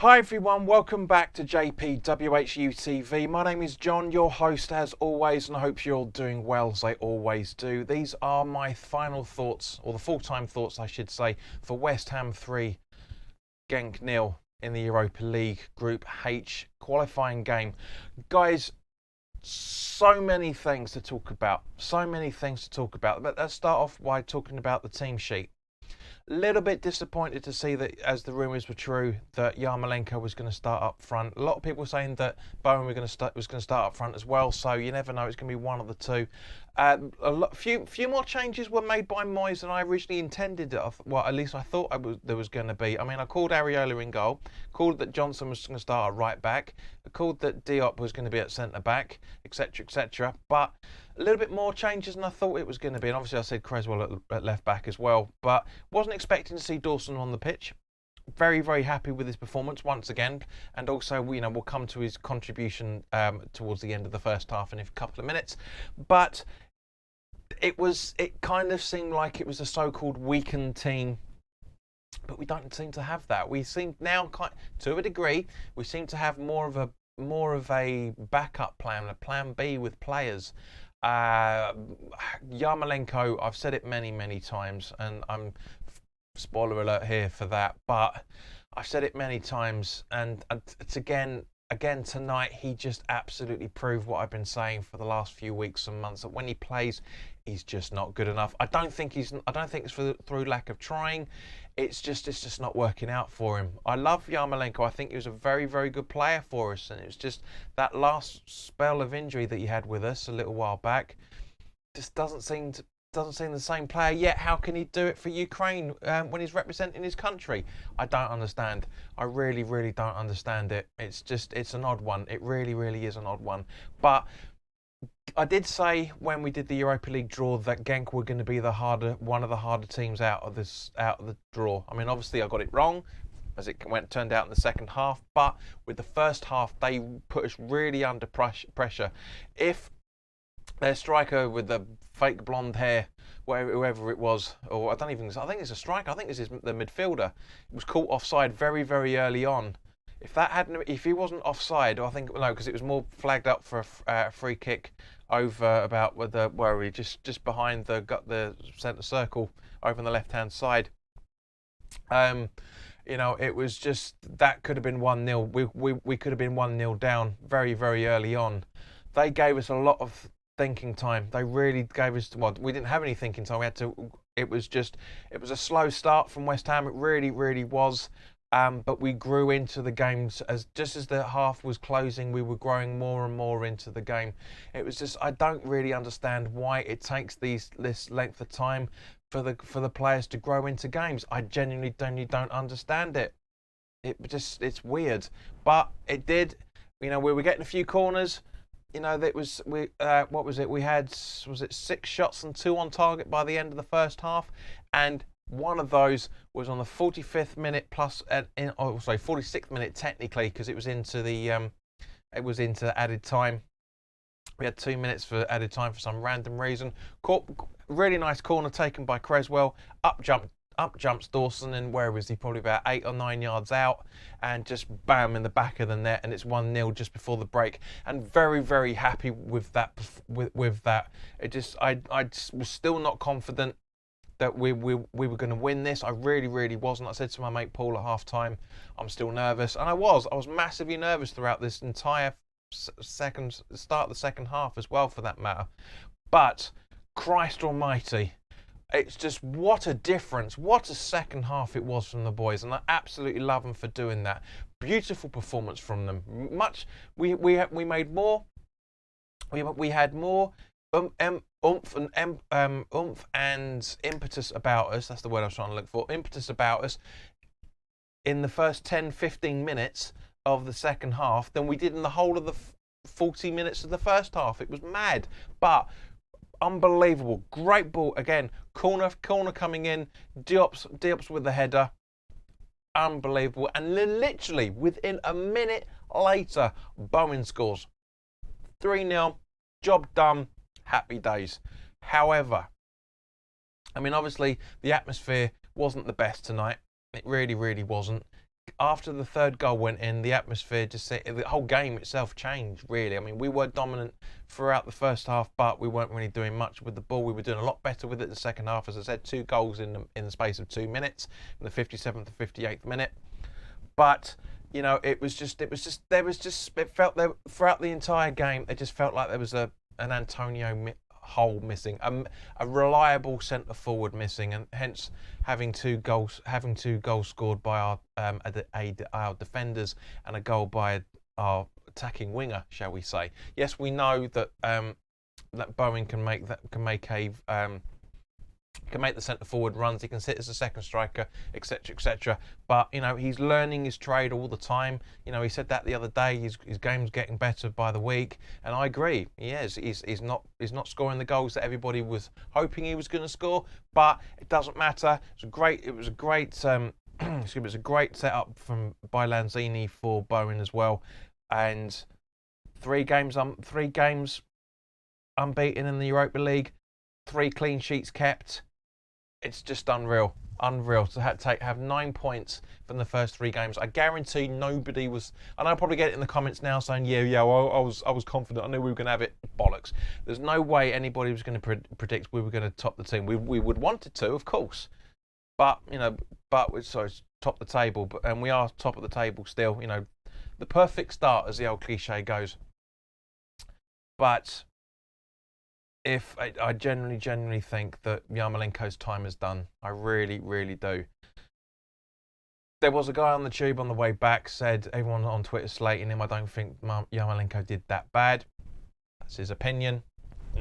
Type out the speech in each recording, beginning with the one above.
Hi everyone, welcome back to WHU TV. My name is John, your host as always, and I hope you're all doing well as I always do. These are my final thoughts, or the full-time thoughts I should say, for West Ham 3, Genk 0 in the Europa League Group H qualifying game. Guys, so many things to talk about, but let's start off by talking about the team sheet. Little bit disappointed to see that, as the rumours were true, that Yarmolenko was going to start up front. A lot of people were saying that Bowen was going to start up front as well. So you never know; it's going to be one of the two. Few more changes were made by Moyes than I originally intended. Well, at least I thought there was going to be. I mean, I called Areola in goal, called that Johnson was going to start at right back, I called that Diop was going to be at centre back, etc., etc. But a little bit more changes than I thought it was going to be. And obviously I said Creswell at left back as well. But wasn't expecting to see Dawson on the pitch. Very, very happy with his performance once again. And also, we'll come to his contribution towards the end of the first half in a couple of minutes. But it kind of seemed like it was a so-called weakened team. But we don't seem to have that. We seem now, to a degree, we seem to have more of a backup plan, a plan B with players. Yarmolenko, I've said it many times, and I'm spoiler alert here for that, but I've said it many times, and it's again tonight. He just absolutely proved what I've been saying for the last few weeks and months, that when he plays, he's just not good enough. I don't think it's through lack of trying. It's just not working out for him. I love Yarmolenko. I think he was a very, very good player for us, and it was just that last spell of injury that he had with us a little while back just doesn't seem the same player yet. How can he do it for Ukraine when he's representing his country? I don't understand. I really don't understand it. It's an odd one. It really is an odd one. But I did say when we did the Europa League draw that Genk were going to be one of the harder teams out of the draw. I mean, obviously I got it wrong, as it turned out in the second half. But with the first half, they put us really under pressure. If their striker with the fake blonde hair, whoever it was, or I think it's a striker. I think this is the midfielder. It was caught offside very, very early on. If he wasn't offside, I think no, because it was more flagged up for a free kick over about just behind the centre circle over on the left hand side. It was just that could have been 1-0. We could have been 1-0 down very, very early on. They gave us a lot of thinking time. They really gave us. Well, we didn't have any thinking time. It was a slow start from West Ham. It really was. But we grew into the games as the half was closing. We were growing more and more into the game. It was just, I don't really understand why it takes this length of time for the players to grow into games. I genuinely don't understand it. It's weird, but it did. We were getting a few corners. What was it? We had 6 shots and 2 on target by the end of the first half, and one of those was on the 45th minute 46th minute technically, because it was into added time. We had 2 minutes for added time for some random reason. Really nice corner taken by Creswell. Up jumps Dawson, and where was he? Probably about 8 or 9 yards out, and just bam in the back of the net, and it's 1-0 just before the break. And very, very happy with that. With that, I was still not confident that we were going to win this. I really wasn't. I said to my mate Paul at half time, I'm still nervous, and I was massively nervous throughout this entire start of the second half as well, for that matter. But Christ almighty, it's just what a difference, what a second half it was from the boys, and I absolutely love them for doing that. Beautiful performance from them. We made more. We had more oomph and impetus about us. That's the word I was trying to look for. Impetus about us in the first 10-15 minutes of the second half than we did in the whole of the 40 minutes of the first half. It was mad, but unbelievable. Great ball again. Corner coming in. Diop's with the header. Unbelievable. And literally within a minute later, Bowen scores. 3-0. Job done. Happy days. However, I mean, obviously the atmosphere wasn't the best tonight. It really wasn't. after the third goal went in, the atmosphere the whole game itself changed, really. I mean, we were dominant throughout the first half, but we weren't really doing much with the ball. We were doing a lot better with it in the second half. As I said, 2 goals in the space of 2 minutes, in the 57th to 58th minute. But, you know, it felt there throughout the entire game, it just felt like there was an Antonio hole missing, a reliable centre forward missing, and hence having two goals scored by our defenders and a goal by our attacking winger, shall we say? Yes, we know that that Bowen can make the centre forward runs. He can sit as a second striker, etc., etc. But you know, he's learning his trade all the time. You know, he said that the other day. His game's getting better by the week, and I agree. He is. He's not scoring the goals that everybody was hoping he was going to score. But it doesn't matter. It was a great setup by Lanzini for Bowen as well, and 3 games unbeaten in the Europa League. 3 clean sheets kept. It's just unreal to have 9 points from the first 3 games. I guarantee nobody was, and I'll probably get it in the comments now saying, I was confident, I knew we were going to have it. Bollocks. There's no way anybody was going to predict we were going to top the team. We would want it to, of course, but top the table, and we are top of the table still. You know, the perfect start, as the old cliche goes. But if I genuinely think that Yarmolenko's time is done. I really, really do. There was a guy on the tube on the way back said everyone on Twitter slating him. I don't think Yarmolenko did that bad. That's his opinion.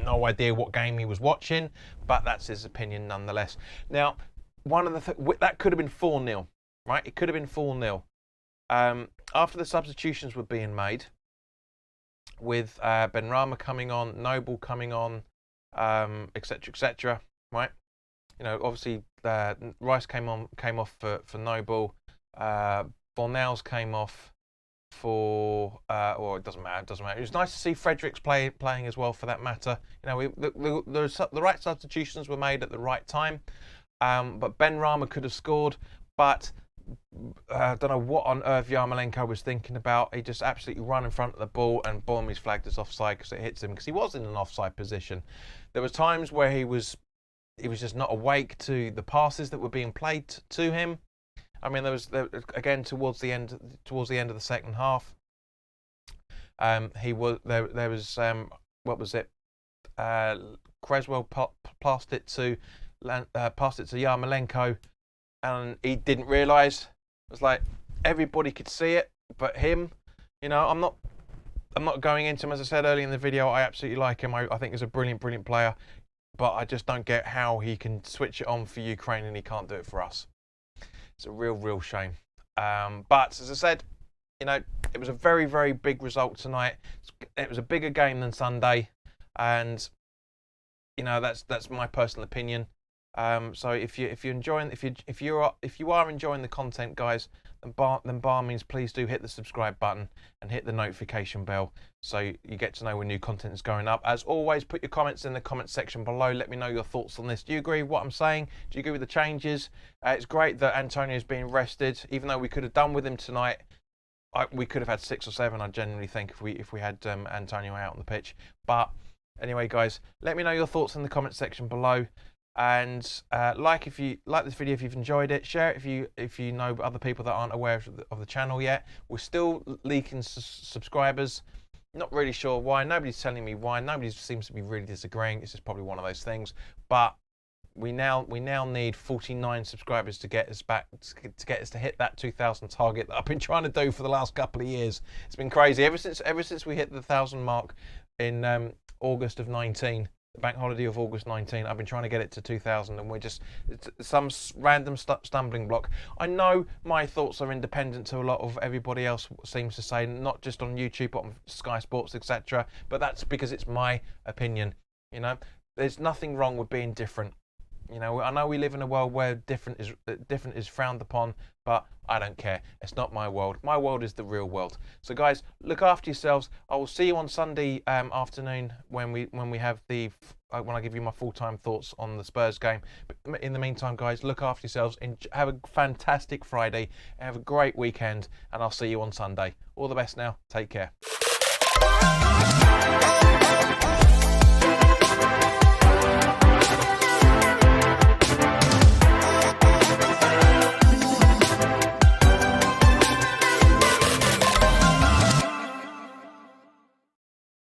No idea what game he was watching, but that's his opinion nonetheless. Now, one of that could have been 4-0, right? It could have been 4-0. After the substitutions were being made, with Benrahma coming on, Noble coming on, etc., etc. Right? You know, obviously Rice came off for Noble. Fornals came off for, or it doesn't matter. It was nice to see Fredericks playing as well, for that matter. You know, the right substitutions were made at the right time. But Benrahma could have scored, but I don't know what on earth Yarmolenko was thinking about. He just absolutely ran in front of the ball, and boom, he's flagged as offside because it hits him, because he was in an offside position. There was times where he was just not awake to the passes that were being played to him. I mean, there was again towards the end of the second half. There was what was it? Creswell passed it to Yarmolenko, and he didn't realise. It was like everybody could see it, but him. You know, I'm not going into him. As I said earlier in the video, I absolutely like him. I think he's a brilliant player, but I just don't get how he can switch it on for Ukraine and he can't do it for us. It's a real shame. But as I said, you know, it was a very, very big result tonight. It was a bigger game than Sunday, and you know, that's my personal opinion. So if you are enjoying the content, guys, then by all means, please do hit the subscribe button and hit the notification bell so you get to know when new content is going up. As always, put your comments in the comment section below. Let me know your thoughts on this. Do you agree with what I'm saying? Do you agree with the changes? It's great that Antonio is being rested, even though we could have done with him tonight. We could have had 6 or 7. I genuinely think if we had Antonio out on the pitch. But anyway, guys, let me know your thoughts in the comment section below. And like this video if you've enjoyed it. Share it if you know other people that aren't aware of the channel yet. We're still leaking subscribers. Not really sure why. Nobody's telling me why. Nobody seems to be really disagreeing. This is probably one of those things. But we now need 49 subscribers to get us to hit that 2,000 target that I've been trying to do for the last couple of years. It's been crazy ever since we hit the 1,000 mark in August of 19. The bank holiday of August 19. I've been trying to get it to 2,000, and it's some random stumbling block. I know my thoughts are independent to a lot of everybody else seems to say, not just on YouTube but on Sky Sports, etc. But that's because it's my opinion. You know, there's nothing wrong with being different. You know, I know we live in a world where different is frowned upon, but I don't care. It's not my world. My world is the real world. So, guys, look after yourselves. I will see you on Sunday afternoon when we have the when I give you my full-time thoughts on the Spurs game. But in the meantime, guys, look after yourselves. Have a fantastic Friday. Have a great weekend, and I'll see you on Sunday. All the best now. Take care.